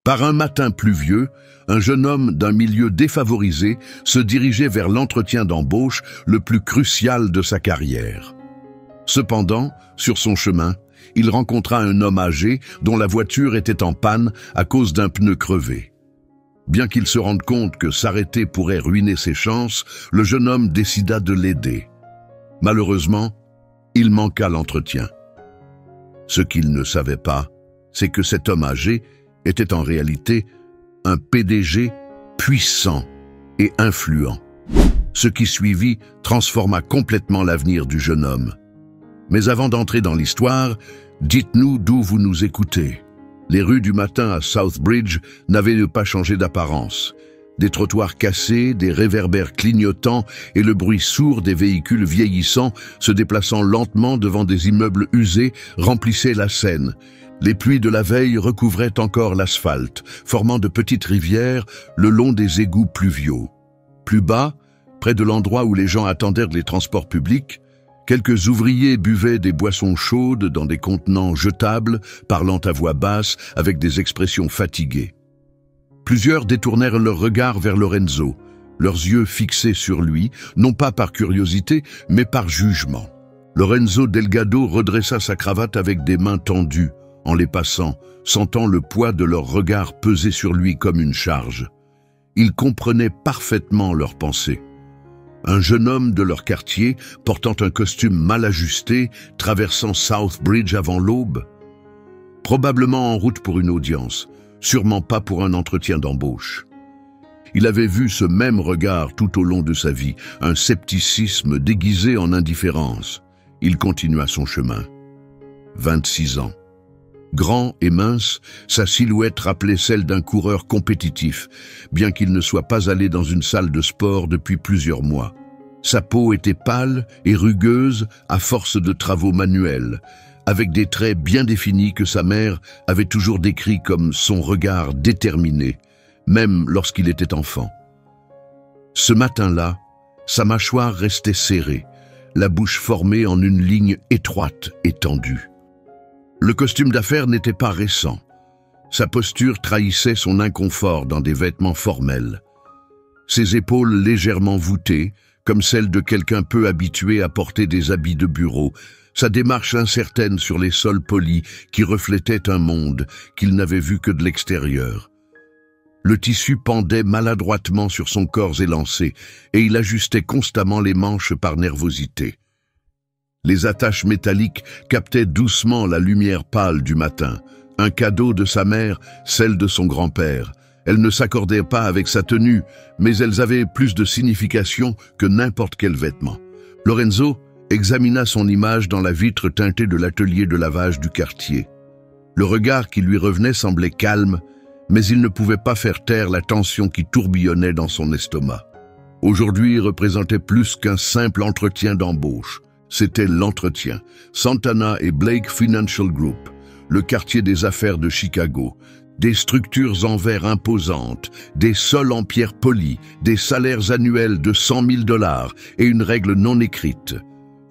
Par un matin pluvieux, un jeune homme d'un milieu défavorisé se dirigeait vers l'entretien d'embauche le plus crucial de sa carrière. Cependant, sur son chemin, il rencontra un homme âgé dont la voiture était en panne à cause d'un pneu crevé. Bien qu'il se rende compte que s'arrêter pourrait ruiner ses chances, le jeune homme décida de l'aider. Malheureusement, il manqua l'entretien. Ce qu'il ne savait pas, c'est que cet homme âgé était en réalité un PDG puissant et influent. Ce qui suivit transforma complètement l'avenir du jeune homme. Mais avant d'entrer dans l'histoire, dites-nous d'où vous nous écoutez. Les rues du matin à Southbridge n'avaient pas changé d'apparence. Des trottoirs cassés, des réverbères clignotants et le bruit sourd des véhicules vieillissants se déplaçant lentement devant des immeubles usés remplissaient la scène. Les pluies de la veille recouvraient encore l'asphalte, formant de petites rivières le long des égouts pluviaux. Plus bas, près de l'endroit où les gens attendaient les transports publics, quelques ouvriers buvaient des boissons chaudes dans des contenants jetables, parlant à voix basse avec des expressions fatiguées. Plusieurs détournèrent leur regard vers Lorenzo, leurs yeux fixés sur lui, non pas par curiosité, mais par jugement. Lorenzo Delgado redressa sa cravate avec des mains tendues, en les passant, sentant le poids de leur regard peser sur lui comme une charge. Il comprenait parfaitement leurs pensées. Un jeune homme de leur quartier, portant un costume mal ajusté, traversant Southbridge avant l'aube. Probablement en route pour une audience, sûrement pas pour un entretien d'embauche. Il avait vu ce même regard tout au long de sa vie, un scepticisme déguisé en indifférence. Il continua son chemin. 26 ans. Grand et mince, sa silhouette rappelait celle d'un coureur compétitif, bien qu'il ne soit pas allé dans une salle de sport depuis plusieurs mois. Sa peau était pâle et rugueuse à force de travaux manuels, avec des traits bien définis que sa mère avait toujours décrits comme son regard déterminé, même lorsqu'il était enfant. Ce matin-là, sa mâchoire restait serrée, la bouche formée en une ligne étroite et tendue. Le costume d'affaires n'était pas récent. Sa posture trahissait son inconfort dans des vêtements formels. Ses épaules légèrement voûtées, comme celles de quelqu'un peu habitué à porter des habits de bureau, sa démarche incertaine sur les sols polis qui reflétaient un monde qu'il n'avait vu que de l'extérieur. Le tissu pendait maladroitement sur son corps élancé et il ajustait constamment les manches par nervosité. Les attaches métalliques captaient doucement la lumière pâle du matin, un cadeau de sa mère, celle de son grand-père. Elles ne s'accordaient pas avec sa tenue, mais elles avaient plus de signification que n'importe quel vêtement. Lorenzo examina son image dans la vitre teintée de l'atelier de lavage du quartier. Le regard qui lui revenait semblait calme, mais il ne pouvait pas faire taire la tension qui tourbillonnait dans son estomac. Aujourd'hui représentait plus qu'un simple entretien d'embauche. C'était l'entretien. Santana et Blake Financial Group, le quartier des affaires de Chicago, des structures en verre imposantes, des sols en pierre polie, des salaires annuels de 100 000 $ et une règle non écrite.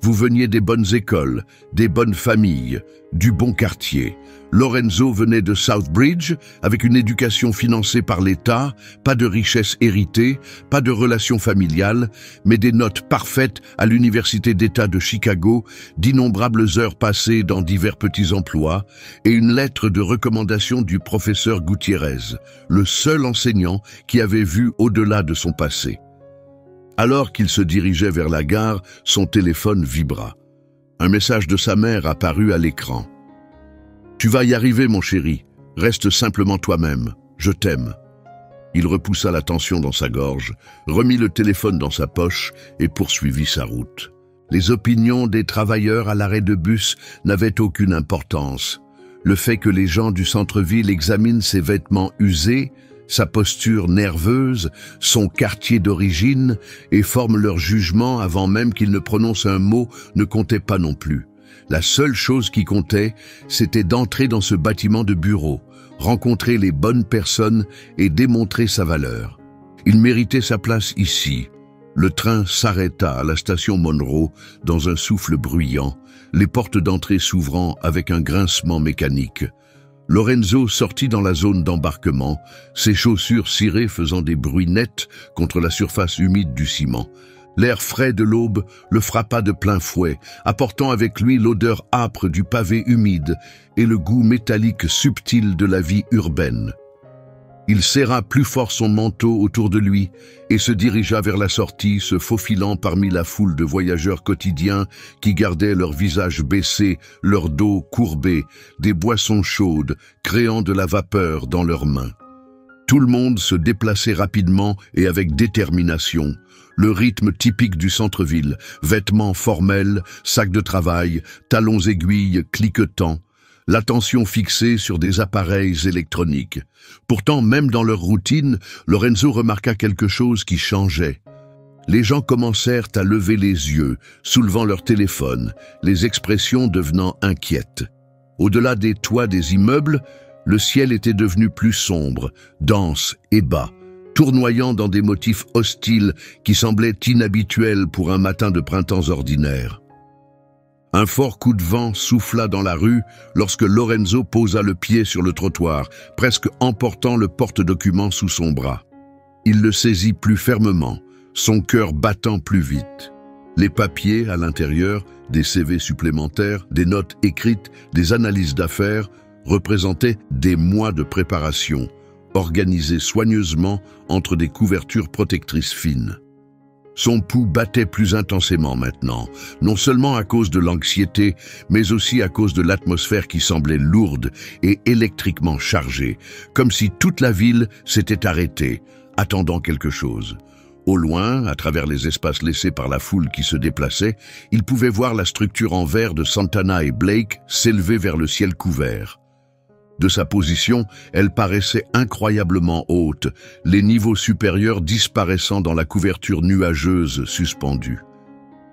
Vous veniez des bonnes écoles, des bonnes familles, du bon quartier. Lorenzo venait de Southbridge avec une éducation financée par l'État, pas de richesse héritée, pas de relations familiales, mais des notes parfaites à l'Université d'État de Chicago, d'innombrables heures passées dans divers petits emplois et une lettre de recommandation du professeur Gutiérrez, le seul enseignant qui avait vu au-delà de son passé. Alors qu'il se dirigeait vers la gare, son téléphone vibra. Un message de sa mère apparut à l'écran. « Tu vas y arriver, mon chéri. Reste simplement toi-même. Je t'aime. » Il repoussa la tension dans sa gorge, remit le téléphone dans sa poche et poursuivit sa route. Les opinions des travailleurs à l'arrêt de bus n'avaient aucune importance. Le fait que les gens du centre-ville examinent ses vêtements usés, sa posture nerveuse, son quartier d'origine et forment leur jugement avant même qu'il ne prononce un mot ne comptait pas non plus. La seule chose qui comptait, c'était d'entrer dans ce bâtiment de bureau, rencontrer les bonnes personnes et démontrer sa valeur. Il méritait sa place ici. Le train s'arrêta à la station Monroe dans un souffle bruyant, les portes d'entrée s'ouvrant avec un grincement mécanique. Lorenzo sortit dans la zone d'embarquement, ses chaussures cirées faisant des bruits nets contre la surface humide du ciment. L'air frais de l'aube le frappa de plein fouet, apportant avec lui l'odeur âpre du pavé humide et le goût métallique subtil de la vie urbaine. Il serra plus fort son manteau autour de lui et se dirigea vers la sortie, se faufilant parmi la foule de voyageurs quotidiens qui gardaient leur visage baissé, leur dos courbé, des boissons chaudes, créant de la vapeur dans leurs mains. Tout le monde se déplaçait rapidement et avec détermination. Le rythme typique du centre-ville, vêtements formels, sacs de travail, talons aiguilles cliquetants, l'attention fixée sur des appareils électroniques. Pourtant, même dans leur routine, Lorenzo remarqua quelque chose qui changeait. Les gens commencèrent à lever les yeux, soulevant leur téléphone, les expressions devenant inquiètes. Au-delà des toits des immeubles, le ciel était devenu plus sombre, dense et bas, tournoyant dans des motifs hostiles qui semblaient inhabituels pour un matin de printemps ordinaire. Un fort coup de vent souffla dans la rue lorsque Lorenzo posa le pied sur le trottoir, presque emportant le porte-document sous son bras. Il le saisit plus fermement, son cœur battant plus vite. Les papiers à l'intérieur, des CV supplémentaires, des notes écrites, des analyses d'affaires, représentaient des mois de préparation, organisés soigneusement entre des couvertures protectrices fines. Son pouls battait plus intensément maintenant, non seulement à cause de l'anxiété, mais aussi à cause de l'atmosphère qui semblait lourde et électriquement chargée, comme si toute la ville s'était arrêtée, attendant quelque chose. Au loin, à travers les espaces laissés par la foule qui se déplaçait, il pouvait voir la structure en verre de Santana et Blake s'élever vers le ciel couvert. De sa position, elle paraissait incroyablement haute, les niveaux supérieurs disparaissant dans la couverture nuageuse suspendue.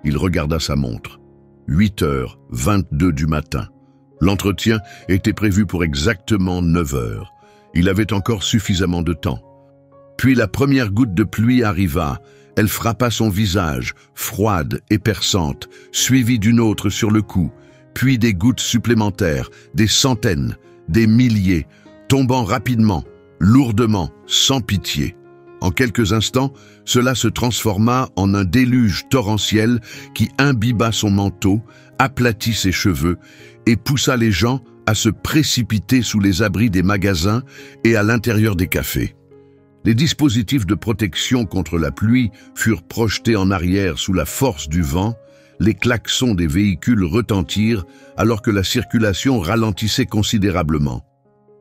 Il regarda sa montre. 8h22 du matin. L'entretien était prévu pour exactement 9h. Il avait encore suffisamment de temps. Puis la première goutte de pluie arriva. Elle frappa son visage, froide et perçante, suivie d'une autre sur le cou, puis des gouttes supplémentaires, des centaines, des milliers, tombant rapidement, lourdement, sans pitié. En quelques instants, cela se transforma en un déluge torrentiel qui imbiba son manteau, aplatit ses cheveux et poussa les gens à se précipiter sous les abris des magasins et à l'intérieur des cafés. Les dispositifs de protection contre la pluie furent projetés en arrière sous la force du vent. Les klaxons des véhicules retentirent alors que la circulation ralentissait considérablement.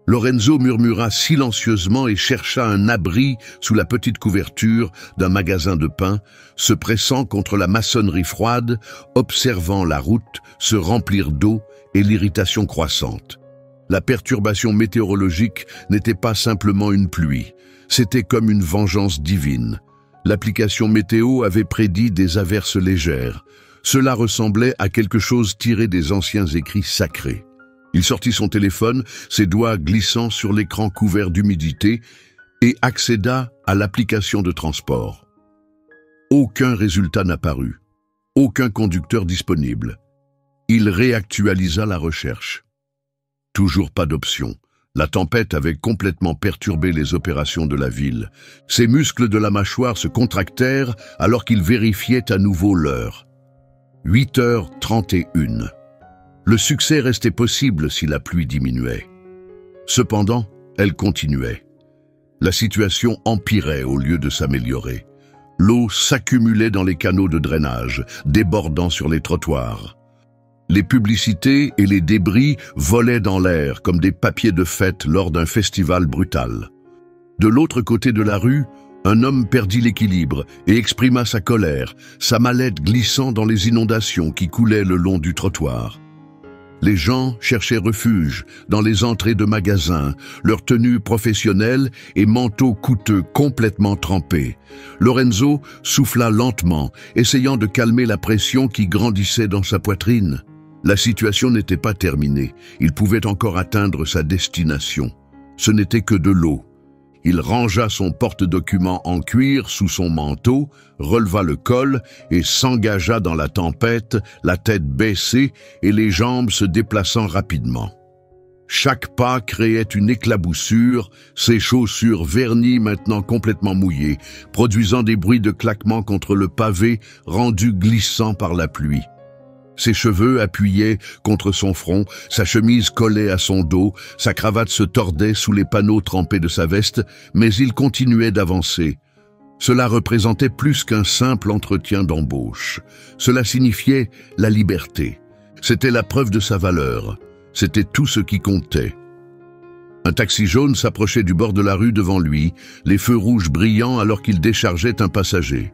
Lorenzo murmura silencieusement et chercha un abri sous la petite couverture d'un magasin de pain, se pressant contre la maçonnerie froide, observant la route se remplir d'eau et l'irritation croissante. La perturbation météorologique n'était pas simplement une pluie, c'était comme une vengeance divine. L'application météo avait prédit des averses légères. Cela ressemblait à quelque chose tiré des anciens écrits sacrés. Il sortit son téléphone, ses doigts glissant sur l'écran couvert d'humidité, et accéda à l'application de transport. Aucun résultat n'apparut, aucun conducteur disponible. Il réactualisa la recherche. Toujours pas d'option. La tempête avait complètement perturbé les opérations de la ville. Ses muscles de la mâchoire se contractèrent alors qu'il vérifiait à nouveau l'heure. 8h31. Le succès restait possible si la pluie diminuait. Cependant, elle continuait. La situation empirait au lieu de s'améliorer. L'eau s'accumulait dans les canaux de drainage, débordant sur les trottoirs. Les publicités et les débris volaient dans l'air comme des papiers de fête lors d'un festival brutal. De l'autre côté de la rue, un homme perdit l'équilibre et exprima sa colère, sa mallette glissant dans les inondations qui coulaient le long du trottoir. Les gens cherchaient refuge dans les entrées de magasins, leurs tenues professionnelles et manteaux coûteux complètement trempés. Lorenzo souffla lentement, essayant de calmer la pression qui grandissait dans sa poitrine. La situation n'était pas terminée, il pouvait encore atteindre sa destination. Ce n'était que de l'eau. Il rangea son porte-documents en cuir sous son manteau, releva le col et s'engagea dans la tempête, la tête baissée et les jambes se déplaçant rapidement. Chaque pas créait une éclaboussure, ses chaussures vernies maintenant complètement mouillées, produisant des bruits de claquements contre le pavé rendu glissant par la pluie. Ses cheveux appuyaient contre son front, sa chemise collait à son dos, sa cravate se tordait sous les panneaux trempés de sa veste, mais il continuait d'avancer. Cela représentait plus qu'un simple entretien d'embauche. Cela signifiait la liberté. C'était la preuve de sa valeur. C'était tout ce qui comptait. Un taxi jaune s'approchait du bord de la rue devant lui, les feux rouges brillant alors qu'il déchargeait un passager.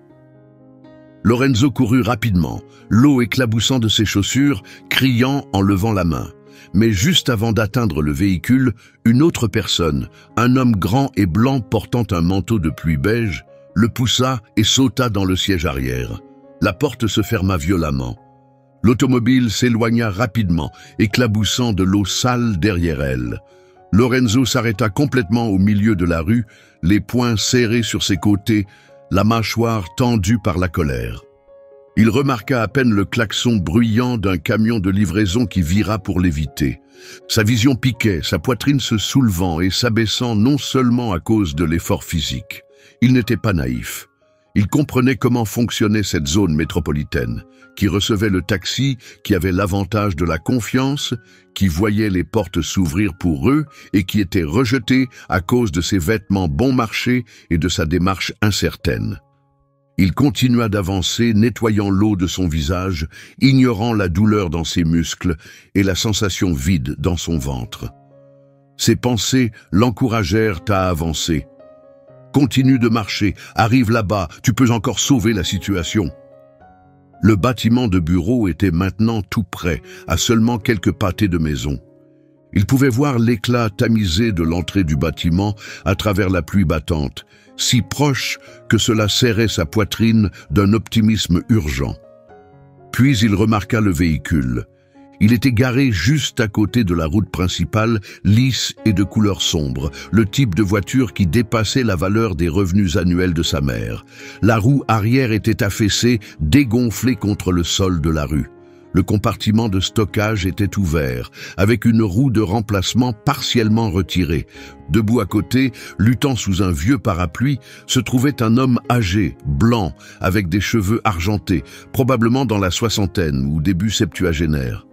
Lorenzo courut rapidement, l'eau éclaboussant de ses chaussures, criant en levant la main. Mais juste avant d'atteindre le véhicule, une autre personne, un homme grand et blanc portant un manteau de pluie beige, le poussa et sauta dans le siège arrière. La porte se ferma violemment. L'automobile s'éloigna rapidement, éclaboussant de l'eau sale derrière elle. Lorenzo s'arrêta complètement au milieu de la rue, les poings serrés sur ses côtés, la mâchoire tendue par la colère. Il remarqua à peine le klaxon bruyant d'un camion de livraison qui vira pour l'éviter. Sa vision piquait, sa poitrine se soulevant et s'abaissant non seulement à cause de l'effort physique. Il n'était pas naïf. Il comprenait comment fonctionnait cette zone métropolitaine, qui recevait le taxi, qui avait l'avantage de la confiance, qui voyait les portes s'ouvrir pour eux et qui était rejeté à cause de ses vêtements bon marché et de sa démarche incertaine. Il continua d'avancer, nettoyant l'eau de son visage, ignorant la douleur dans ses muscles et la sensation vide dans son ventre. Ses pensées l'encouragèrent à avancer. « Continue de marcher, arrive là-bas, tu peux encore sauver la situation. » Le bâtiment de bureau était maintenant tout près, à seulement quelques pâtés de maison. Il pouvait voir l'éclat tamisé de l'entrée du bâtiment à travers la pluie battante, si proche que cela serrait sa poitrine d'un optimisme urgent. Puis il remarqua le véhicule. Il était garé juste à côté de la route principale, lisse et de couleur sombre, le type de voiture qui dépassait la valeur des revenus annuels de sa mère. La roue arrière était affaissée, dégonflée contre le sol de la rue. Le compartiment de stockage était ouvert, avec une roue de remplacement partiellement retirée. Debout à côté, luttant sous un vieux parapluie, se trouvait un homme âgé, blanc, avec des cheveux argentés, probablement dans la soixantaine ou début septuagénaire.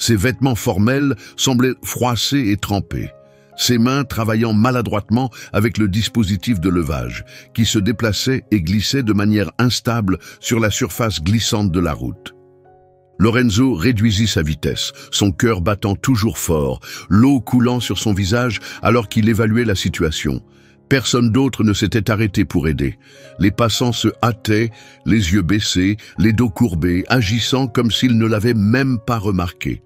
Ses vêtements formels semblaient froissés et trempés, ses mains travaillant maladroitement avec le dispositif de levage, qui se déplaçait et glissait de manière instable sur la surface glissante de la route. Lorenzo réduisit sa vitesse, son cœur battant toujours fort, l'eau coulant sur son visage alors qu'il évaluait la situation. Personne d'autre ne s'était arrêté pour aider. Les passants se hâtaient, les yeux baissés, les dos courbés, agissant comme s'ils ne l'avaient même pas remarqué.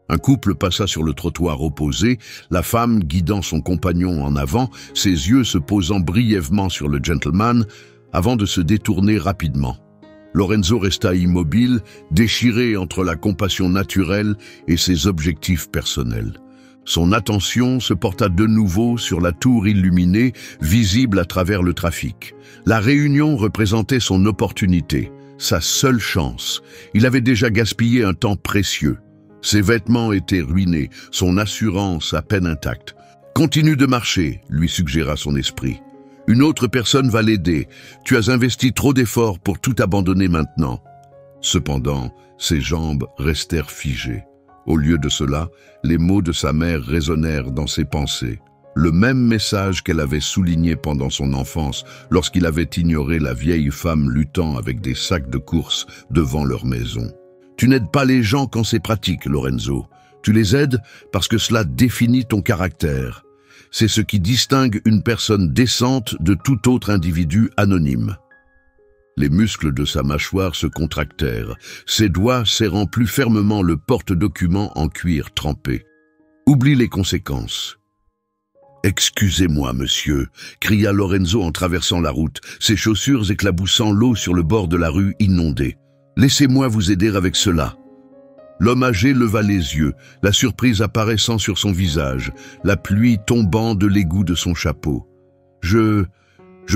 Un couple passa sur le trottoir opposé, la femme guidant son compagnon en avant, ses yeux se posant brièvement sur le gentleman, avant de se détourner rapidement. Lorenzo resta immobile, déchiré entre la compassion naturelle et ses objectifs personnels. Son attention se porta de nouveau sur la tour illuminée, visible à travers le trafic. La réunion représentait son opportunité, sa seule chance. Il avait déjà gaspillé un temps précieux. Ses vêtements étaient ruinés, son assurance à peine intacte. « Continue de marcher », lui suggéra son esprit. « Une autre personne va l'aider. Tu as investi trop d'efforts pour tout abandonner maintenant. » Cependant, ses jambes restèrent figées. Au lieu de cela, les mots de sa mère résonnèrent dans ses pensées. Le même message qu'elle avait souligné pendant son enfance lorsqu'il avait ignoré la vieille femme luttant avec des sacs de courses devant leur maison. Tu n'aides pas les gens quand c'est pratique, Lorenzo. Tu les aides parce que cela définit ton caractère. C'est ce qui distingue une personne décente de tout autre individu anonyme. Les muscles de sa mâchoire se contractèrent, ses doigts serrant plus fermement le porte-document en cuir trempé. Oublie les conséquences. « Excusez-moi, monsieur » cria Lorenzo en traversant la route, ses chaussures éclaboussant l'eau sur le bord de la rue inondée. « Laissez-moi vous aider avec cela. » L'homme âgé leva les yeux, la surprise apparaissant sur son visage, la pluie tombant de l'égout de son chapeau. « Je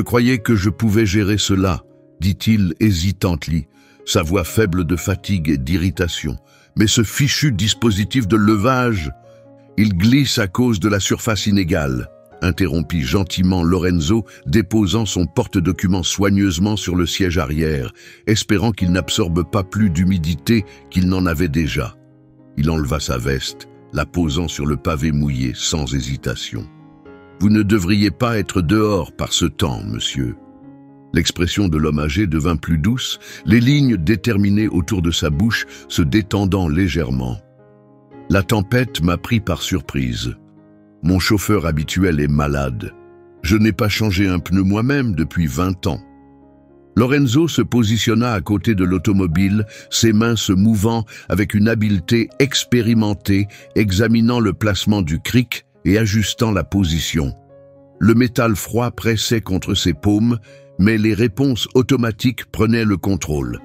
croyais que je pouvais gérer cela, » dit-il hésitantement, sa voix faible de fatigue et d'irritation. « Mais ce fichu dispositif de levage, Il glisse à cause de la surface inégale, interrompit gentiment Lorenzo, déposant son porte-documents soigneusement sur le siège arrière, espérant qu'il n'absorbe pas plus d'humidité qu'il n'en avait déjà. Il enleva sa veste, la posant sur le pavé mouillé sans hésitation. « Vous ne devriez pas être dehors par ce temps, monsieur. » L'expression de l'homme âgé devint plus douce, les lignes déterminées autour de sa bouche se détendant légèrement. « La tempête m'a pris par surprise. Mon chauffeur habituel est malade. Je n'ai pas changé un pneu moi-même depuis 20 ans. » Lorenzo se positionna à côté de l'automobile, ses mains se mouvant avec une habileté expérimentée, examinant le placement du cric et ajustant la position. Le métal froid pressait contre ses paumes, mais les réponses automatiques prenaient le contrôle.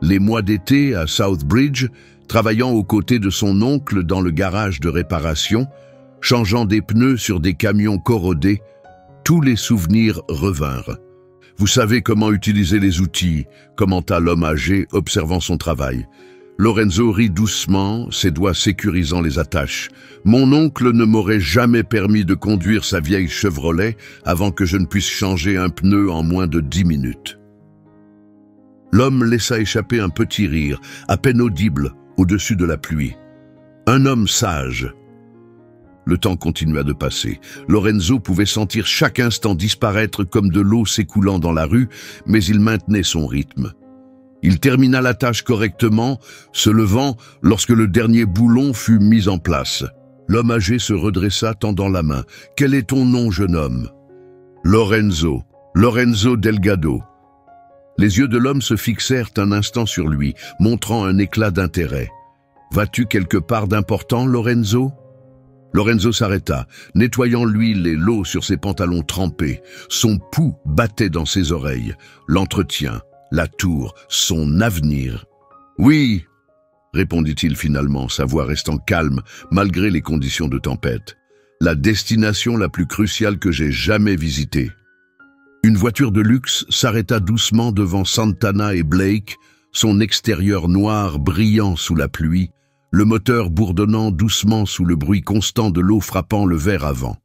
Les mois d'été à Southbridge, travaillant aux côtés de son oncle dans le garage de réparation, changeant des pneus sur des camions corrodés, tous les souvenirs revinrent. « Vous savez comment utiliser les outils », commenta l'homme âgé, observant son travail. Lorenzo rit doucement, ses doigts sécurisant les attaches. « Mon oncle ne m'aurait jamais permis de conduire sa vieille Chevrolet avant que je ne puisse changer un pneu en moins de 10 minutes. » L'homme laissa échapper un petit rire, à peine audible, au-dessus de la pluie. « Un homme sage. » Le temps continua de passer. Lorenzo pouvait sentir chaque instant disparaître comme de l'eau s'écoulant dans la rue, mais il maintenait son rythme. Il termina la tâche correctement, se levant lorsque le dernier boulon fut mis en place. L'homme âgé se redressa, tendant la main. « Quel est ton nom, jeune homme ?»« Lorenzo. Lorenzo Delgado. » Les yeux de l'homme se fixèrent un instant sur lui, montrant un éclat d'intérêt. « Vas-tu quelque part d'important, Lorenzo ?» Lorenzo s'arrêta, nettoyant l'huile et l'eau sur ses pantalons trempés. Son pouls battait dans ses oreilles. L'entretien, la tour, son avenir. « Oui !» répondit-il finalement, sa voix restant calme malgré les conditions de tempête. « La destination la plus cruciale que j'ai jamais visitée. » Une voiture de luxe s'arrêta doucement devant Santana et Blake, son extérieur noir brillant sous la pluie, le moteur bourdonnant doucement sous le bruit constant de l'eau frappant le verre avant.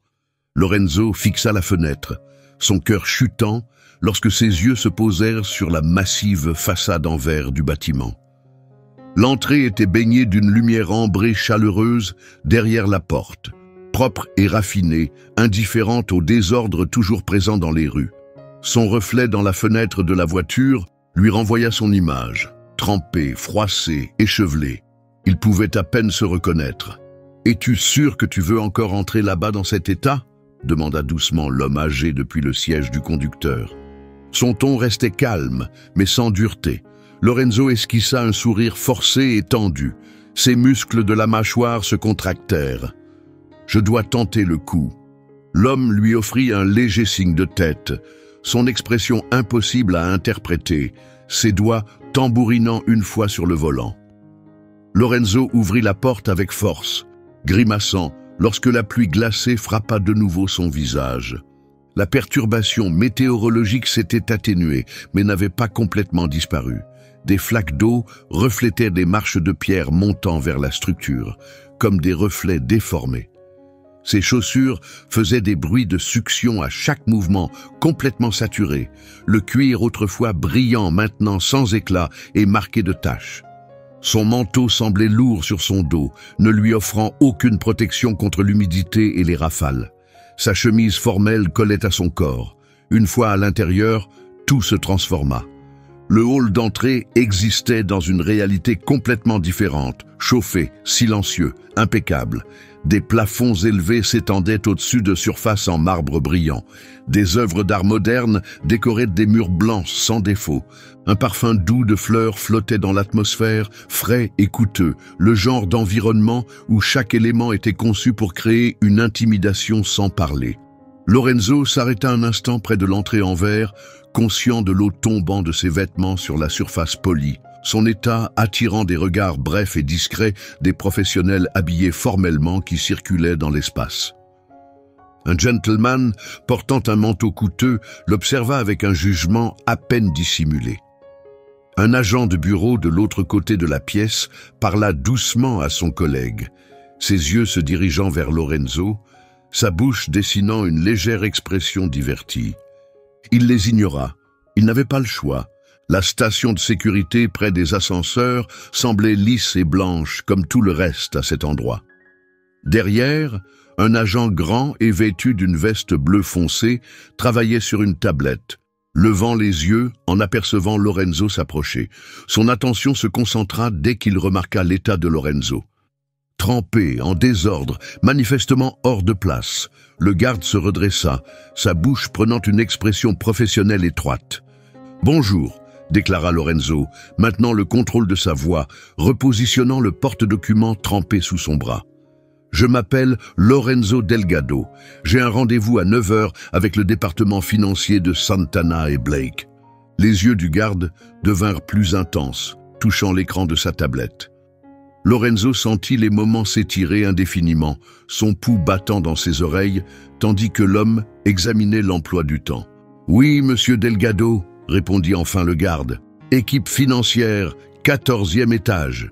Lorenzo fixa la fenêtre, son cœur chutant lorsque ses yeux se posèrent sur la massive façade en verre du bâtiment. L'entrée était baignée d'une lumière ambrée chaleureuse derrière la porte, propre et raffinée, indifférente au désordre toujours présent dans les rues. Son reflet dans la fenêtre de la voiture lui renvoya son image, trempée, froissée, échevelée. Il pouvait à peine se reconnaître. « Es-tu sûr que tu veux encore entrer là-bas dans cet état ?» demanda doucement l'homme âgé depuis le siège du conducteur. Son ton restait calme, mais sans dureté. Lorenzo esquissa un sourire forcé et tendu. Ses muscles de la mâchoire se contractèrent. « Je dois tenter le coup. » L'homme lui offrit un léger signe de tête, son expression impossible à interpréter, ses doigts tambourinant une fois sur le volant. Lorenzo ouvrit la porte avec force, grimaçant lorsque la pluie glacée frappa de nouveau son visage. La perturbation météorologique s'était atténuée, mais n'avait pas complètement disparu. Des flaques d'eau reflétaient des marches de pierre montant vers la structure, comme des reflets déformés. Ses chaussures faisaient des bruits de succion à chaque mouvement, complètement saturés, le cuir autrefois brillant maintenant sans éclat et marqué de taches. Son manteau semblait lourd sur son dos, ne lui offrant aucune protection contre l'humidité et les rafales. Sa chemise formelle collait à son corps. Une fois à l'intérieur, tout se transforma. Le hall d'entrée existait dans une réalité complètement différente, chauffé, silencieux, impeccable. Des plafonds élevés s'étendaient au-dessus de surfaces en marbre brillant. Des œuvres d'art moderne décoraient des murs blancs sans défaut. Un parfum doux de fleurs flottait dans l'atmosphère, frais et coûteux, le genre d'environnement où chaque élément était conçu pour créer une intimidation sans parler. Lorenzo s'arrêta un instant près de l'entrée en verre, conscient de l'eau tombant de ses vêtements sur la surface polie, son état attirant des regards brefs et discrets des professionnels habillés formellement qui circulaient dans l'espace. Un gentleman, portant un manteau coûteux, l'observa avec un jugement à peine dissimulé. Un agent de bureau de l'autre côté de la pièce parla doucement à son collègue. ses yeux se dirigeant vers Lorenzo, sa bouche dessinant une légère expression divertie. Il les ignora. Il n'avait pas le choix. La station de sécurité près des ascenseurs semblait lisse et blanche comme tout le reste à cet endroit. Derrière, un agent grand et vêtu d'une veste bleu foncé travaillait sur une tablette, levant les yeux en apercevant Lorenzo s'approcher. Son attention se concentra dès qu'il remarqua l'état de Lorenzo. Trempé, en désordre, manifestement hors de place, le garde se redressa, sa bouche prenant une expression professionnelle étroite. « Bonjour », déclara Lorenzo, maintenant le contrôle de sa voix, repositionnant le porte-document trempé sous son bras. « Je m'appelle Lorenzo Delgado. J'ai un rendez-vous à 9 h avec le département financier de Santana et Blake. » Les yeux du garde devinrent plus intenses, touchant l'écran de sa tablette. Lorenzo sentit les moments s'étirer indéfiniment, son pouls battant dans ses oreilles, tandis que l'homme examinait l'emploi du temps. « Oui, monsieur Delgado », répondit enfin le garde. « Équipe financière, 14e étage. »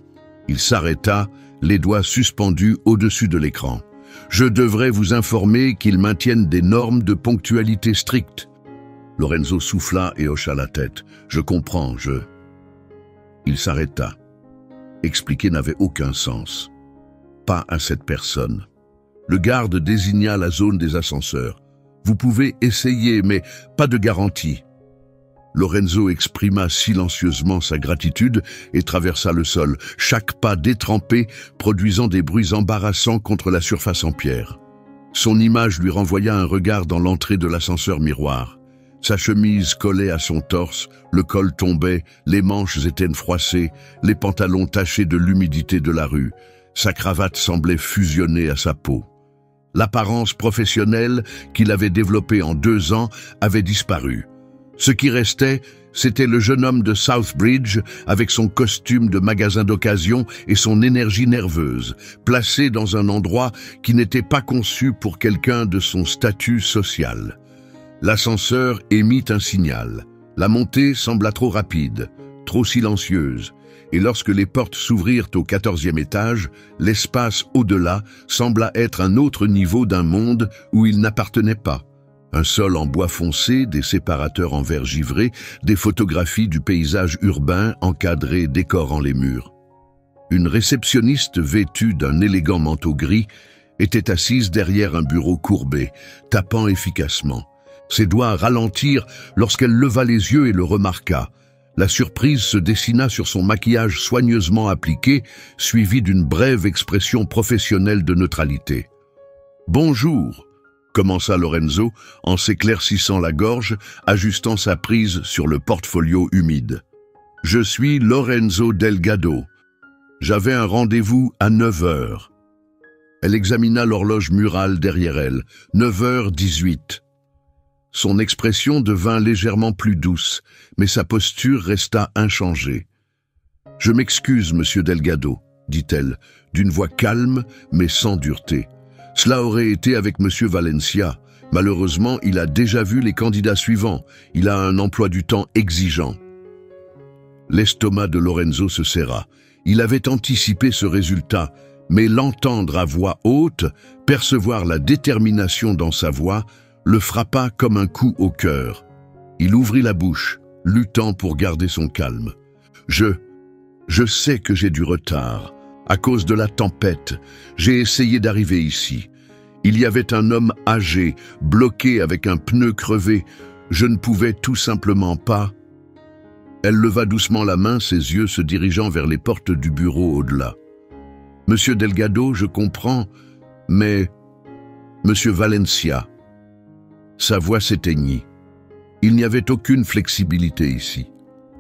Il s'arrêta, les doigts suspendus au-dessus de l'écran. « Je devrais vous informer qu'ils maintiennent des normes de ponctualité strictes. » Lorenzo souffla et hocha la tête. « Je comprends, Il s'arrêta. Expliquer n'avait aucun sens. Pas à cette personne. Le garde désigna la zone des ascenseurs. « Vous pouvez essayer, mais pas de garantie. » Lorenzo exprima silencieusement sa gratitude et traversa le sol, chaque pas détrempé produisant des bruits embarrassants contre la surface en pierre. Son image lui renvoya un regard dans l'entrée de l'ascenseur miroir. Sa chemise collait à son torse, le col tombait, les manches étaient froissées, les pantalons tachés de l'humidité de la rue. Sa cravate semblait fusionner à sa peau. L'apparence professionnelle qu'il avait développée en 2 ans avait disparu. Ce qui restait, c'était le jeune homme de Southbridge avec son costume de magasin d'occasion et son énergie nerveuse, placé dans un endroit qui n'était pas conçu pour quelqu'un de son statut social. L'ascenseur émit un signal. La montée sembla trop rapide, trop silencieuse, et lorsque les portes s'ouvrirent au 14e étage, l'espace au-delà sembla être un autre niveau d'un monde où il n'appartenait pas. Un sol en bois foncé, des séparateurs en verre givré, des photographies du paysage urbain encadrées décorant les murs. Une réceptionniste vêtue d'un élégant manteau gris était assise derrière un bureau courbé, tapant efficacement. Ses doigts ralentirent lorsqu'elle leva les yeux et le remarqua. La surprise se dessina sur son maquillage soigneusement appliqué, suivi d'une brève expression professionnelle de neutralité. « Bonjour », commença Lorenzo en s'éclaircissant la gorge, ajustant sa prise sur le portfolio humide. « Je suis Lorenzo Delgado. J'avais un rendez-vous à 9 h. » Elle examina l'horloge murale derrière elle. 9h18. Son expression devint légèrement plus douce, mais sa posture resta inchangée. « Je m'excuse, monsieur Delgado, » dit-elle, d'une voix calme mais sans dureté. « Cela aurait été avec monsieur Valencia. Malheureusement, il a déjà vu les candidats suivants. Il a un emploi du temps exigeant. » L'estomac de Lorenzo se serra. Il avait anticipé ce résultat, mais l'entendre à voix haute, percevoir la détermination dans sa voix, le frappa comme un coup au cœur. Il ouvrit la bouche, luttant pour garder son calme. « Je sais que j'ai du retard. À cause de la tempête, j'ai essayé d'arriver ici. Il y avait un homme âgé, bloqué avec un pneu crevé. Je ne pouvais tout simplement pas... » Elle leva doucement la main, ses yeux se dirigeant vers les portes du bureau au-delà. « Monsieur Delgado, je comprends, mais... Monsieur Valencia... » Sa voix s'éteignit. Il n'y avait aucune flexibilité ici.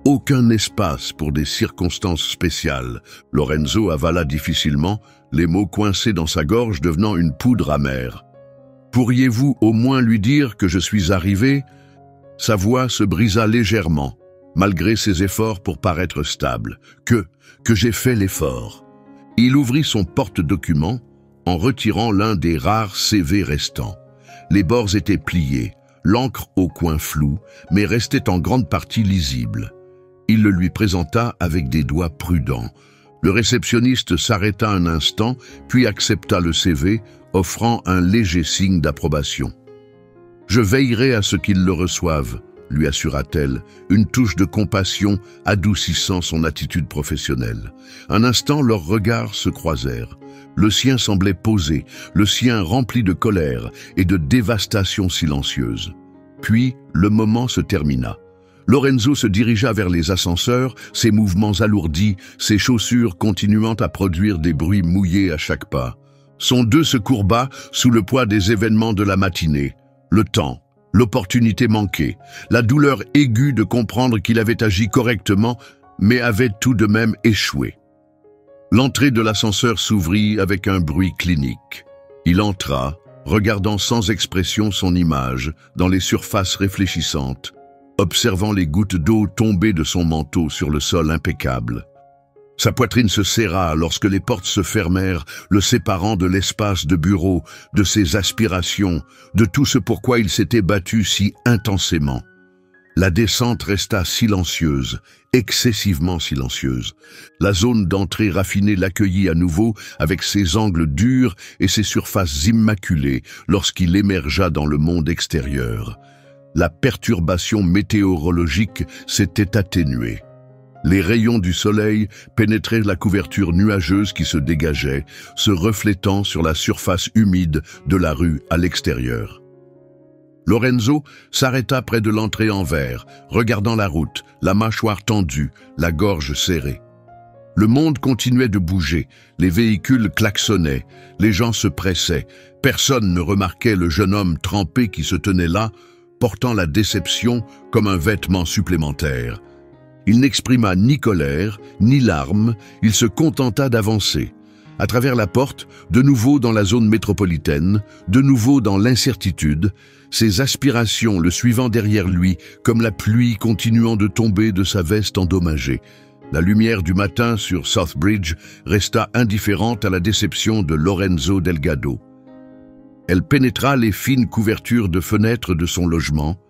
Aucun espace pour des circonstances spéciales. Lorenzo avala difficilement, les mots coincés dans sa gorge devenant une poudre amère. « Pourriez-vous au moins lui dire que je suis arrivé ?» Sa voix se brisa légèrement, malgré ses efforts pour paraître stable. Que j'ai fait l'effort. Il ouvrit son porte-document en retirant l'un des rares CV restants. Les bords étaient pliés, l'encre au coin flou, mais restait en grande partie lisible. Il le lui présenta avec des doigts prudents. Le réceptionniste s'arrêta un instant, puis accepta le CV, offrant un léger signe d'approbation. « Je veillerai à ce qu'il le reçoive », lui assura-t-elle, une touche de compassion adoucissant son attitude professionnelle. Un instant, leurs regards se croisèrent. Le sien semblait posé, le sien rempli de colère et de dévastation silencieuse. Puis, le moment se termina. Lorenzo se dirigea vers les ascenseurs, ses mouvements alourdis, ses chaussures continuant à produire des bruits mouillés à chaque pas. Son dos se courba sous le poids des événements de la matinée. Le temps, l'opportunité manquée, la douleur aiguë de comprendre qu'il avait agi correctement, mais avait tout de même échoué. L'entrée de l'ascenseur s'ouvrit avec un bruit clinique. Il entra, regardant sans expression son image dans les surfaces réfléchissantes, observant les gouttes d'eau tomber de son manteau sur le sol impeccable. Sa poitrine se serra lorsque les portes se fermèrent, le séparant de l'espace de bureau, de ses aspirations, de tout ce pourquoi il s'était battu si intensément. La descente resta silencieuse, excessivement silencieuse. La zone d'entrée raffinée l'accueillit à nouveau avec ses angles durs et ses surfaces immaculées lorsqu'il émergea dans le monde extérieur. La perturbation météorologique s'était atténuée. Les rayons du soleil pénétraient la couverture nuageuse qui se dégageait, se reflétant sur la surface humide de la rue à l'extérieur. Lorenzo s'arrêta près de l'entrée en verre, regardant la route, la mâchoire tendue, la gorge serrée. Le monde continuait de bouger, les véhicules klaxonnaient, les gens se pressaient. Personne ne remarquait le jeune homme trempé qui se tenait là, portant la déception comme un vêtement supplémentaire. Il n'exprima ni colère, ni larmes, il se contenta d'avancer. À travers la porte, de nouveau dans la zone métropolitaine, de nouveau dans l'incertitude, ses aspirations le suivant derrière lui, comme la pluie continuant de tomber de sa veste endommagée. La lumière du matin sur Southbridge resta indifférente à la déception de Lorenzo Delgado. Elle pénétra les fines couvertures de fenêtres de son logement,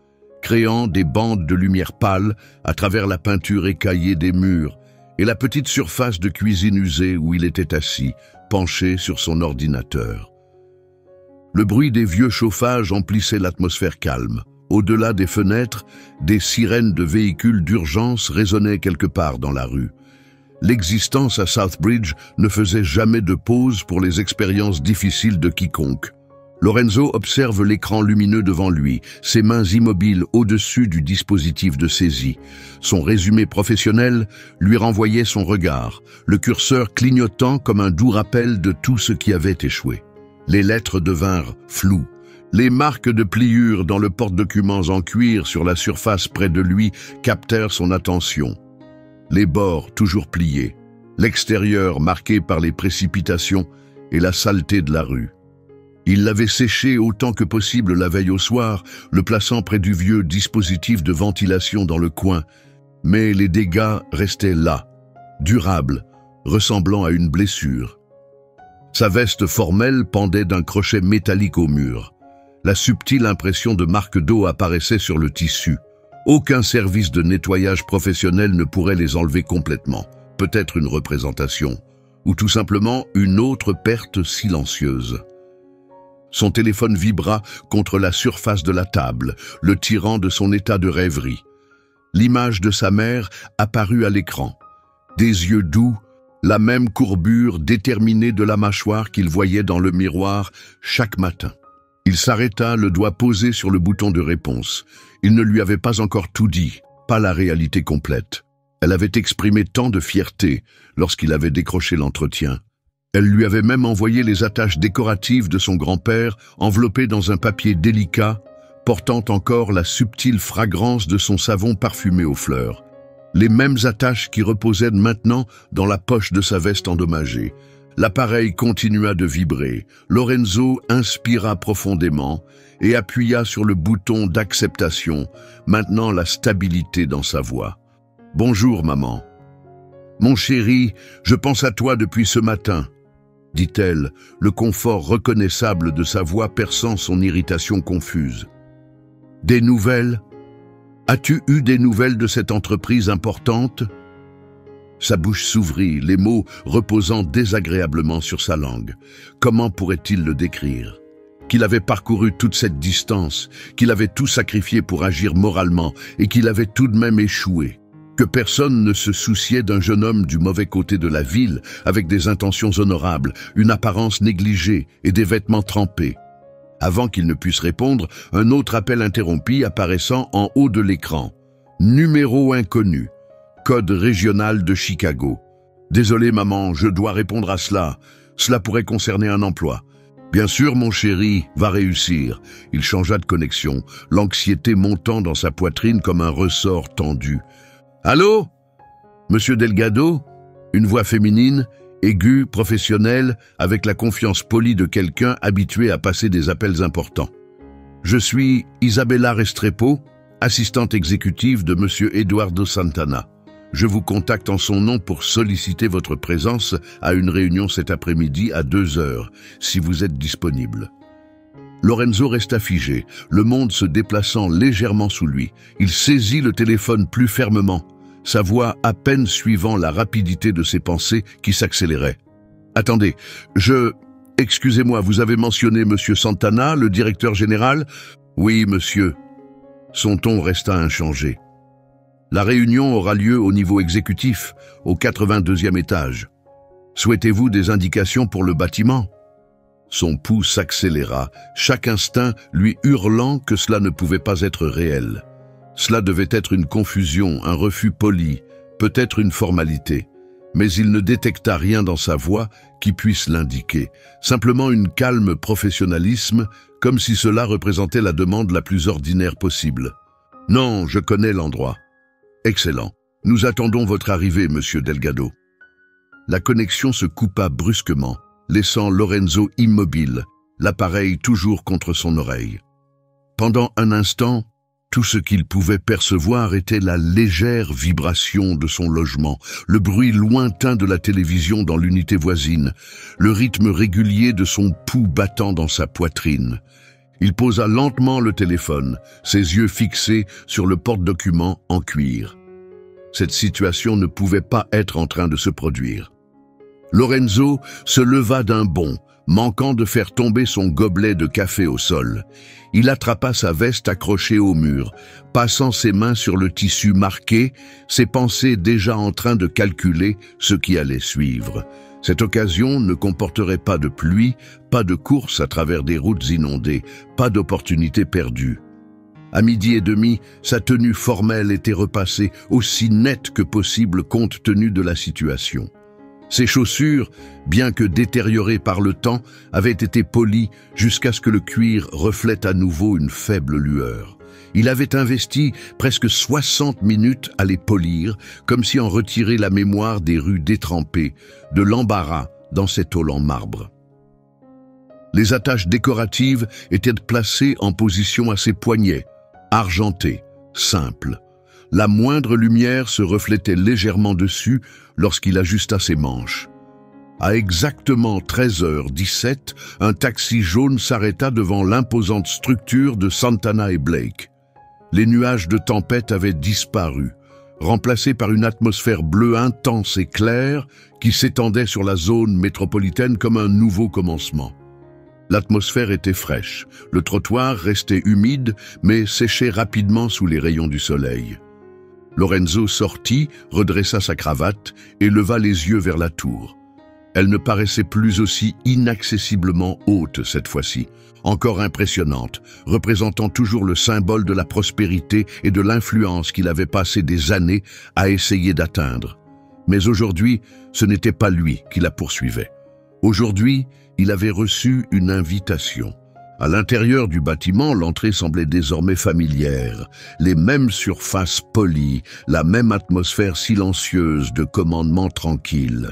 créant des bandes de lumière pâle à travers la peinture écaillée des murs et la petite surface de cuisine usée où il était assis, penché sur son ordinateur. Le bruit des vieux chauffages emplissait l'atmosphère calme. Au-delà des fenêtres, des sirènes de véhicules d'urgence résonnaient quelque part dans la rue. L'existence à Southbridge ne faisait jamais de pause pour les expériences difficiles de quiconque. Lorenzo observe l'écran lumineux devant lui, ses mains immobiles au-dessus du dispositif de saisie. Son résumé professionnel lui renvoyait son regard, le curseur clignotant comme un doux rappel de tout ce qui avait échoué. Les lettres devinrent floues. Les marques de pliure dans le porte-documents en cuir sur la surface près de lui captèrent son attention. Les bords toujours pliés, l'extérieur marqué par les précipitations et la saleté de la rue. Il l'avait séché autant que possible la veille au soir, le plaçant près du vieux dispositif de ventilation dans le coin. Mais les dégâts restaient là, durables, ressemblant à une blessure. Sa veste formelle pendait d'un crochet métallique au mur. La subtile impression de marque d'eau apparaissait sur le tissu. Aucun service de nettoyage professionnel ne pourrait les enlever complètement. Peut-être une représentation, ou tout simplement une autre perte silencieuse. Son téléphone vibra contre la surface de la table, le tirant de son état de rêverie. L'image de sa mère apparut à l'écran. Des yeux doux, la même courbure déterminée de la mâchoire qu'il voyait dans le miroir chaque matin. Il s'arrêta, le doigt posé sur le bouton de réponse. Il ne lui avait pas encore tout dit, pas la réalité complète. Elle avait exprimé tant de fierté lorsqu'il avait décroché l'entretien. Elle lui avait même envoyé les attaches décoratives de son grand-père, enveloppées dans un papier délicat, portant encore la subtile fragrance de son savon parfumé aux fleurs. Les mêmes attaches qui reposaient maintenant dans la poche de sa veste endommagée. L'appareil continua de vibrer. Lorenzo inspira profondément et appuya sur le bouton d'acceptation, maintenant la stabilité dans sa voix. « Bonjour, maman. »« Mon chéri, je pense à toi depuis ce matin. » dit-elle, le confort reconnaissable de sa voix perçant son irritation confuse. « Des nouvelles ? As-tu eu des nouvelles de cette entreprise importante ?» Sa bouche s'ouvrit, les mots reposant désagréablement sur sa langue. Comment pourrait-il le décrire? Qu'il avait parcouru toute cette distance, qu'il avait tout sacrifié pour agir moralement et qu'il avait tout de même échoué. Que personne ne se souciait d'un jeune homme du mauvais côté de la ville, avec des intentions honorables, une apparence négligée et des vêtements trempés. Avant qu'il ne puisse répondre, un autre appel interrompit apparaissant en haut de l'écran. Numéro inconnu. Code régional de Chicago. Désolé maman, je dois répondre à cela. Cela pourrait concerner un emploi. Bien sûr, mon chéri, va réussir. Il changea de connexion, l'anxiété montant dans sa poitrine comme un ressort tendu. Allô? Monsieur Delgado? Une voix féminine, aiguë, professionnelle, avec la confiance polie de quelqu'un habitué à passer des appels importants. Je suis Isabella Restrepo, assistante exécutive de Monsieur Eduardo Santana. Je vous contacte en son nom pour solliciter votre présence à une réunion cet après-midi à 2 heures, si vous êtes disponible. Lorenzo resta figé, le monde se déplaçant légèrement sous lui. Il saisit le téléphone plus fermement, sa voix à peine suivant la rapidité de ses pensées qui s'accéléraient. « Attendez, Excusez-moi, vous avez mentionné Monsieur Santana, le directeur général ?»« Oui, monsieur. » Son ton resta inchangé. La réunion aura lieu au niveau exécutif, au 82e étage. Souhaitez-vous des indications pour le bâtiment? Son pouls s'accéléra, chaque instinct lui hurlant que cela ne pouvait pas être réel. Cela devait être une confusion, un refus poli, peut-être une formalité. Mais il ne détecta rien dans sa voix qui puisse l'indiquer, simplement une calme professionnalisme, comme si cela représentait la demande la plus ordinaire possible. « Non, je connais l'endroit. » « Excellent. Nous attendons votre arrivée, monsieur Delgado. » La connexion se coupa brusquement, laissant Lorenzo immobile, l'appareil toujours contre son oreille. Pendant un instant, tout ce qu'il pouvait percevoir était la légère vibration de son logement, le bruit lointain de la télévision dans l'unité voisine, le rythme régulier de son pouls battant dans sa poitrine. Il posa lentement le téléphone, ses yeux fixés sur le porte-documents en cuir. Cette situation ne pouvait pas être en train de se produire. Lorenzo se leva d'un bond, manquant de faire tomber son gobelet de café au sol. Il attrapa sa veste accrochée au mur, passant ses mains sur le tissu marqué, ses pensées déjà en train de calculer ce qui allait suivre. Cette occasion ne comporterait pas de pluie, pas de course à travers des routes inondées, pas d'opportunité perdue. À 12h30, sa tenue formelle était repassée aussi nette que possible compte tenu de la situation. Ses chaussures, bien que détériorées par le temps, avaient été polies jusqu'à ce que le cuir reflète à nouveau une faible lueur. Il avait investi presque 60 minutes à les polir, comme si en retirer la mémoire des rues détrempées, de l'embarras dans cet hall en marbre. Les attaches décoratives étaient placées en position à ses poignets, argentées, simples. La moindre lumière se reflétait légèrement dessus lorsqu'il ajusta ses manches. À exactement 13h17, un taxi jaune s'arrêta devant l'imposante structure de Santana et Blake. Les nuages de tempête avaient disparu, remplacés par une atmosphère bleue intense et claire qui s'étendait sur la zone métropolitaine comme un nouveau commencement. L'atmosphère était fraîche, le trottoir restait humide mais séchait rapidement sous les rayons du soleil. Lorenzo sortit, redressa sa cravate et leva les yeux vers la tour. Elle ne paraissait plus aussi inaccessiblement haute cette fois-ci, encore impressionnante, représentant toujours le symbole de la prospérité et de l'influence qu'il avait passé des années à essayer d'atteindre. Mais aujourd'hui, ce n'était pas lui qui la poursuivait. Aujourd'hui, il avait reçu une invitation. À l'intérieur du bâtiment, l'entrée semblait désormais familière. Les mêmes surfaces polies, la même atmosphère silencieuse de commandement tranquille.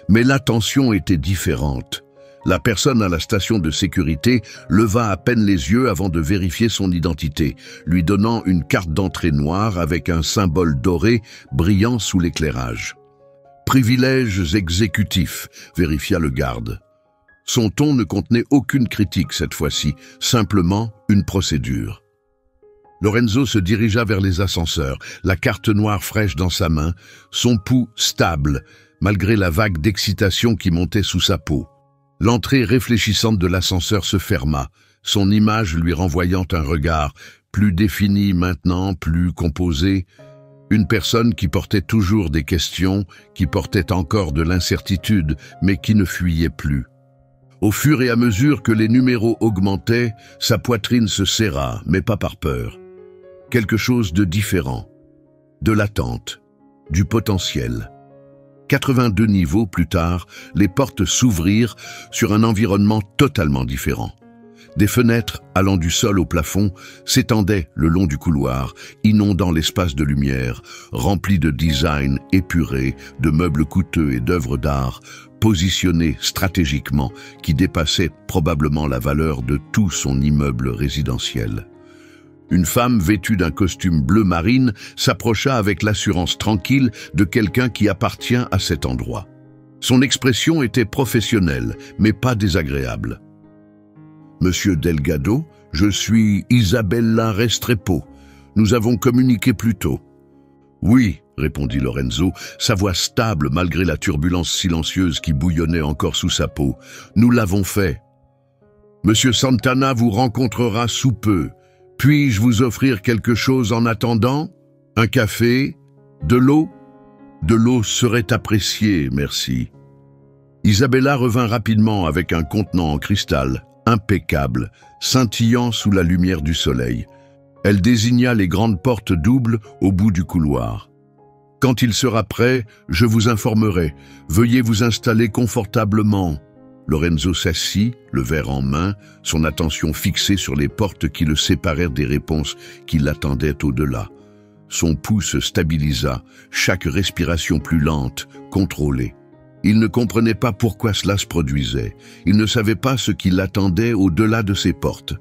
Mais l'attention était différente. La personne à la station de sécurité leva à peine les yeux avant de vérifier son identité, lui donnant une carte d'entrée noire avec un symbole doré brillant sous l'éclairage. « Privilèges exécutifs », vérifia le garde. Son ton ne contenait aucune critique cette fois-ci, simplement une procédure. Lorenzo se dirigea vers les ascenseurs, la carte noire fraîche dans sa main, son pouls stable, malgré la vague d'excitation qui montait sous sa peau. L'entrée réfléchissante de l'ascenseur se ferma, son image lui renvoyant un regard, plus défini maintenant, plus composé. Une personne qui portait toujours des questions, qui portait encore de l'incertitude, mais qui ne fuyait plus. Au fur et à mesure que les numéros augmentaient, sa poitrine se serra, mais pas par peur. Quelque chose de différent, de l'attente, du potentiel. 82 niveaux plus tard, les portes s'ouvrirent sur un environnement totalement différent. Des fenêtres allant du sol au plafond s'étendaient le long du couloir, inondant l'espace de lumière, rempli de designs épurés, de meubles coûteux et d'œuvres d'art, positionnés stratégiquement, qui dépassaient probablement la valeur de tout son immeuble résidentiel. Une femme vêtue d'un costume bleu marine s'approcha avec l'assurance tranquille de quelqu'un qui appartient à cet endroit. Son expression était professionnelle, mais pas désagréable. « Monsieur Delgado, je suis Isabella Restrepo. Nous avons communiqué plus tôt. »« Oui, » répondit Lorenzo, sa voix stable malgré la turbulence silencieuse qui bouillonnait encore sous sa peau. « Nous l'avons fait. Monsieur Santana vous rencontrera sous peu. Puis-je vous offrir quelque chose en attendant? Un café? De l'eau? De l'eau serait appréciée, merci. » Isabella revint rapidement avec un contenant en cristal, impeccable, scintillant sous la lumière du soleil. Elle désigna les grandes portes doubles au bout du couloir. « Quand il sera prêt, je vous informerai. Veuillez vous installer confortablement. » Lorenzo s'assit, le verre en main, son attention fixée sur les portes qui le séparèrent des réponses qui l'attendaient au-delà. Son pouls se stabilisa, chaque respiration plus lente, contrôlée. Il ne comprenait pas pourquoi cela se produisait. Il ne savait pas ce qui l'attendait au-delà de ces portes.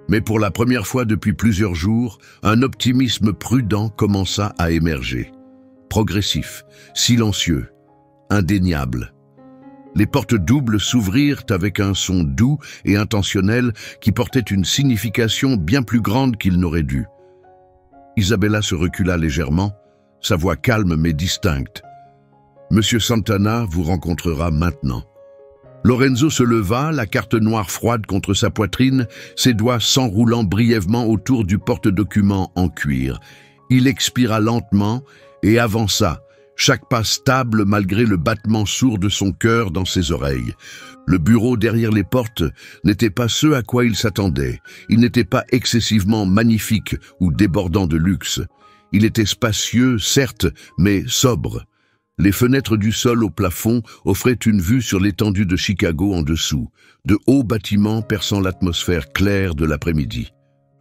Mais pour la première fois depuis plusieurs jours, un optimisme prudent commença à émerger. Progressif, silencieux, indéniable. Les portes doubles s'ouvrirent avec un son doux et intentionnel qui portait une signification bien plus grande qu'il n'aurait dû. Isabella se recula légèrement, sa voix calme mais distincte. « Monsieur Santana vous rencontrera maintenant. » Lorenzo se leva, la carte noire froide contre sa poitrine, ses doigts s'enroulant brièvement autour du porte-document en cuir. Il expira lentement et avança, chaque pas stable malgré le battement sourd de son cœur dans ses oreilles. Le bureau derrière les portes n'était pas ce à quoi il s'attendait. Il n'était pas excessivement magnifique ou débordant de luxe. Il était spacieux, certes, mais sobre. Les fenêtres du sol au plafond offraient une vue sur l'étendue de Chicago en dessous, de hauts bâtiments perçant l'atmosphère claire de l'après-midi.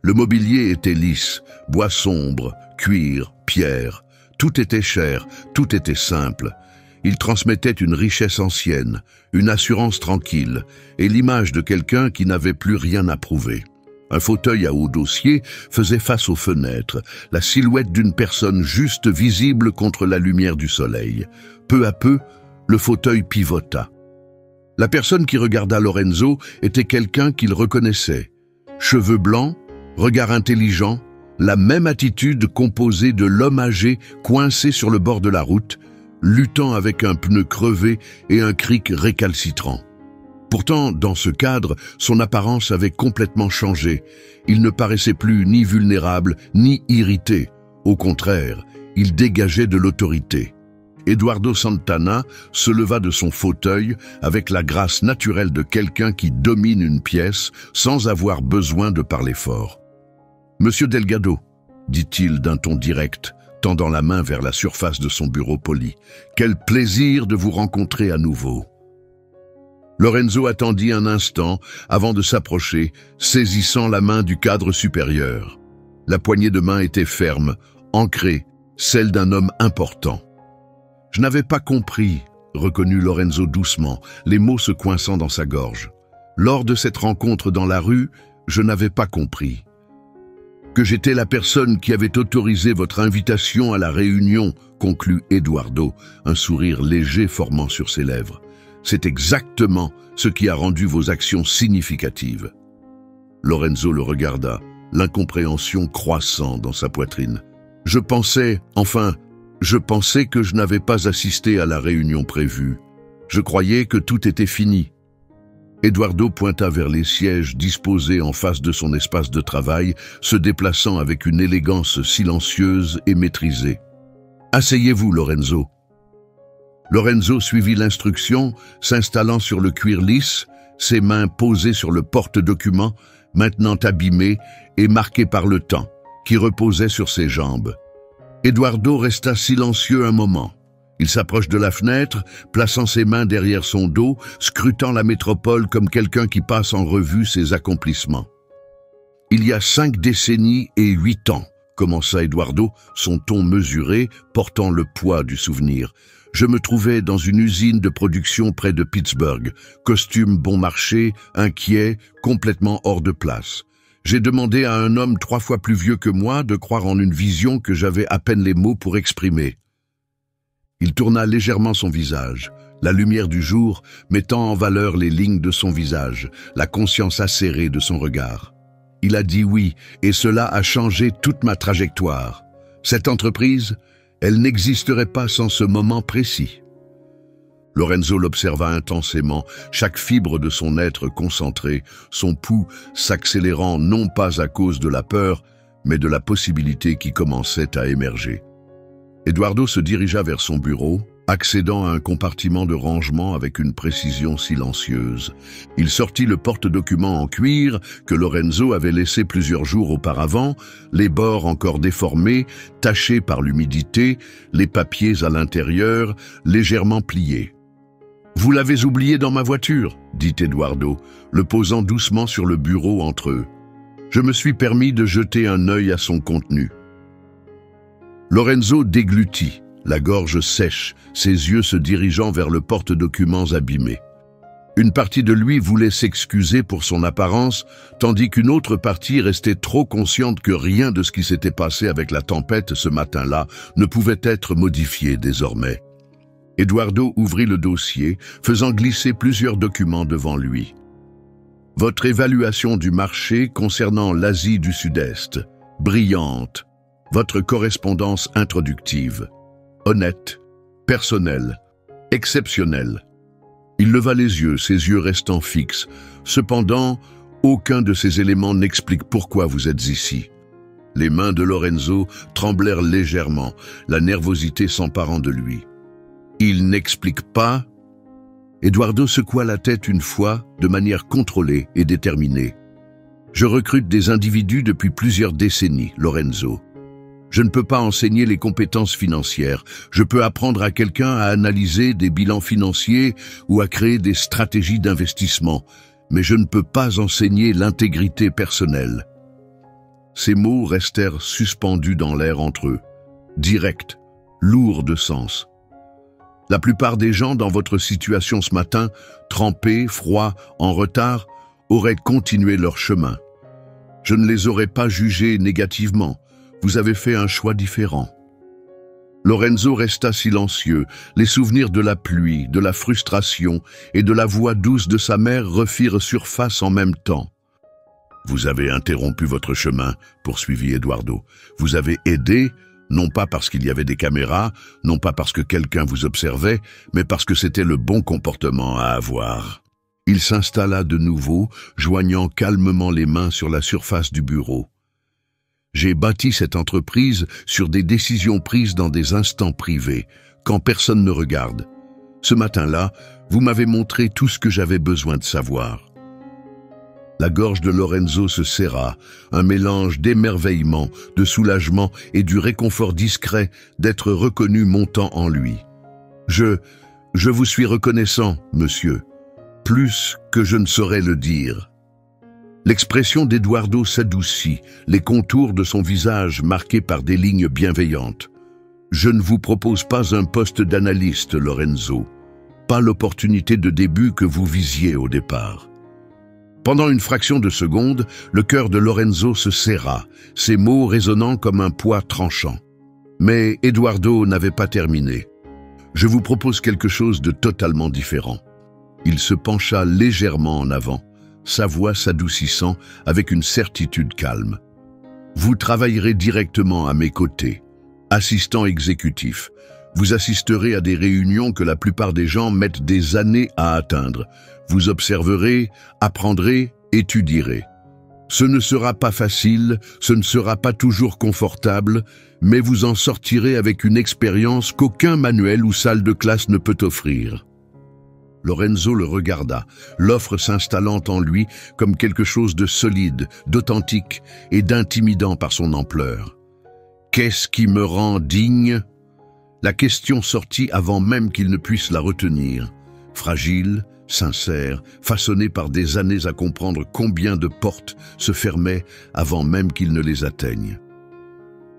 Le mobilier était lisse, bois sombre, cuir, pierre. Tout était cher, tout était simple. Il transmettait une richesse ancienne, une assurance tranquille, et l'image de quelqu'un qui n'avait plus rien à prouver. Un fauteuil à haut dossier faisait face aux fenêtres, la silhouette d'une personne juste visible contre la lumière du soleil. Peu à peu, le fauteuil pivota. La personne qui regarda Lorenzo était quelqu'un qu'il reconnaissait. Cheveux blancs, regard intelligent, la même attitude composée de l'homme âgé coincé sur le bord de la route, luttant avec un pneu crevé et un cric récalcitrant. Pourtant, dans ce cadre, son apparence avait complètement changé. Il ne paraissait plus ni vulnérable, ni irrité. Au contraire, il dégageait de l'autorité. Eduardo Santana se leva de son fauteuil avec la grâce naturelle de quelqu'un qui domine une pièce sans avoir besoin de parler fort. « Monsieur Delgado », dit-il d'un ton direct, tendant la main vers la surface de son bureau poli. « Quel plaisir de vous rencontrer à nouveau !» Lorenzo attendit un instant avant de s'approcher, saisissant la main du cadre supérieur. La poignée de main était ferme, ancrée, celle d'un homme important. « Je n'avais pas compris », reconnut Lorenzo doucement, les mots se coinçant dans sa gorge. « Lors de cette rencontre dans la rue, je n'avais pas compris. » Que j'étais la personne qui avait autorisé votre invitation à la réunion, conclut Eduardo, un sourire léger formant sur ses lèvres. C'est exactement ce qui a rendu vos actions significatives. Lorenzo le regarda. l'incompréhension croissant dans sa poitrine. Je pensais que je n'avais pas assisté à la réunion prévue. Je croyais que tout était fini. Eduardo pointa vers les sièges disposés en face de son espace de travail, se déplaçant avec une élégance silencieuse et maîtrisée. « Asseyez-vous, Lorenzo. » Lorenzo suivit l'instruction, s'installant sur le cuir lisse, ses mains posées sur le porte-document, maintenant abîmé et marqué par le temps, qui reposait sur ses jambes. Eduardo resta silencieux un moment. Il s'approche de la fenêtre, plaçant ses mains derrière son dos, scrutant la métropole comme quelqu'un qui passe en revue ses accomplissements. « Il y a 5 décennies et 8 ans, commença Eduardo, son ton mesuré, portant le poids du souvenir. Je me trouvais dans une usine de production près de Pittsburgh, costume bon marché, inquiet, complètement hors de place. J'ai demandé à un homme 3 fois plus vieux que moi de croire en une vision que j'avais à peine les mots pour exprimer. Il tourna légèrement son visage, la lumière du jour mettant en valeur les lignes de son visage, la conscience acérée de son regard. Il a dit oui, et cela a changé toute ma trajectoire. Cette entreprise, elle n'existerait pas sans ce moment précis. Lorenzo l'observa intensément, chaque fibre de son être concentrée, son pouls s'accélérant non pas à cause de la peur, mais de la possibilité qui commençait à émerger. Eduardo se dirigea vers son bureau, accédant à un compartiment de rangement avec une précision silencieuse. Il sortit le porte-document en cuir que Lorenzo avait laissé plusieurs jours auparavant, les bords encore déformés, tachés par l'humidité, les papiers à l'intérieur, légèrement pliés. « Vous l'avez oublié dans ma voiture », dit Eduardo, le posant doucement sur le bureau entre eux. Je me suis permis de jeter un œil à son contenu. Lorenzo déglutit, la gorge sèche, ses yeux se dirigeant vers le porte-documents abîmé. Une partie de lui voulait s'excuser pour son apparence, tandis qu'une autre partie restait trop consciente que rien de ce qui s'était passé avec la tempête ce matin-là ne pouvait être modifié désormais. Eduardo ouvrit le dossier, faisant glisser plusieurs documents devant lui. Votre évaluation du marché concernant l'Asie du Sud-Est, brillante. Votre correspondance introductive, honnête, personnelle, exceptionnelle. Il leva les yeux, ses yeux restant fixes. Cependant, aucun de ces éléments n'explique pourquoi vous êtes ici. Les mains de Lorenzo tremblèrent légèrement, la nervosité s'emparant de lui. Il n'explique pas. Eduardo secoua la tête une fois, de manière contrôlée et déterminée. Je recrute des individus depuis plusieurs décennies, Lorenzo. Je ne peux pas enseigner les compétences financières. Je peux apprendre à quelqu'un à analyser des bilans financiers ou à créer des stratégies d'investissement, mais je ne peux pas enseigner l'intégrité personnelle. Ces mots restèrent suspendus dans l'air entre eux, directs, lourds de sens. La plupart des gens dans votre situation ce matin, trempés, froids, en retard, auraient continué leur chemin. Je ne les aurais pas jugés négativement. Vous avez fait un choix différent. Lorenzo resta silencieux. Les souvenirs de la pluie, de la frustration et de la voix douce de sa mère refirent surface en même temps. Vous avez interrompu votre chemin, poursuivit Eduardo. Vous avez aidé, non pas parce qu'il y avait des caméras, non pas parce que quelqu'un vous observait, mais parce que c'était le bon comportement à avoir. Il s'installa de nouveau, joignant calmement les mains sur la surface du bureau. J'ai bâti cette entreprise sur des décisions prises dans des instants privés, quand personne ne regarde. Ce matin-là, vous m'avez montré tout ce que j'avais besoin de savoir. La gorge de Lorenzo se serra, un mélange d'émerveillement, de soulagement et du réconfort discret d'être reconnu montant en lui. Je vous suis reconnaissant, monsieur, plus que je ne saurais le dire. L'expression d'Eduardo s'adoucit, les contours de son visage marqués par des lignes bienveillantes. Je ne vous propose pas un poste d'analyste, Lorenzo, pas l'opportunité de début que vous visiez au départ. Pendant une fraction de seconde, le cœur de Lorenzo se serra, ses mots résonnant comme un poids tranchant. Mais Eduardo n'avait pas terminé. Je vous propose quelque chose de totalement différent. Il se pencha légèrement en avant, sa voix s'adoucissant avec une certitude calme. Vous travaillerez directement à mes côtés. Assistant exécutif. Vous assisterez à des réunions que la plupart des gens mettent des années à atteindre. Vous observerez, apprendrez, étudierez. Ce ne sera pas facile, ce ne sera pas toujours confortable, mais vous en sortirez avec une expérience qu'aucun manuel ou salle de classe ne peut offrir. Lorenzo le regarda, l'offre s'installant en lui comme quelque chose de solide, d'authentique et d'intimidant par son ampleur. « Qu'est-ce qui me rend digne ?» La question sortit avant même qu'il ne puisse la retenir. Fragile, sincère, façonné par des années à comprendre combien de portes se fermaient avant même qu'il ne les atteigne.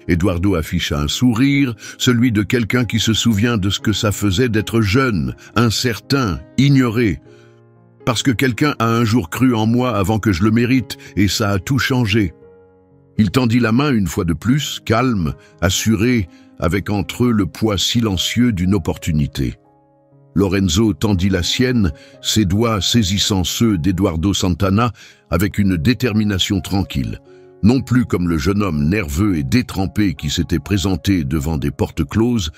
Eduardo afficha un sourire, celui de quelqu'un qui se souvient de ce que ça faisait d'être jeune, incertain, ignoré. Parce que quelqu'un a un jour cru en moi avant que je le mérite, et ça a tout changé. Il tendit la main une fois de plus, calme, assuré, avec entre eux le poids silencieux d'une opportunité. Lorenzo tendit la sienne, ses doigts saisissant ceux d'Eduardo Santana avec une détermination tranquille. Non plus comme le jeune homme nerveux et détrempé qui s'était présenté devant des portes closes,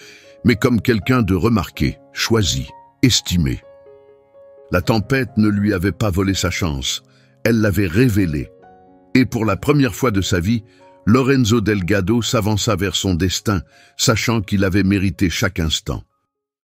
mais comme quelqu'un de remarqué, choisi, estimé. La tempête ne lui avait pas volé sa chance, elle l'avait révélée. Et pour la première fois de sa vie, Lorenzo Delgado s'avança vers son destin, sachant qu'il avait mérité chaque instant.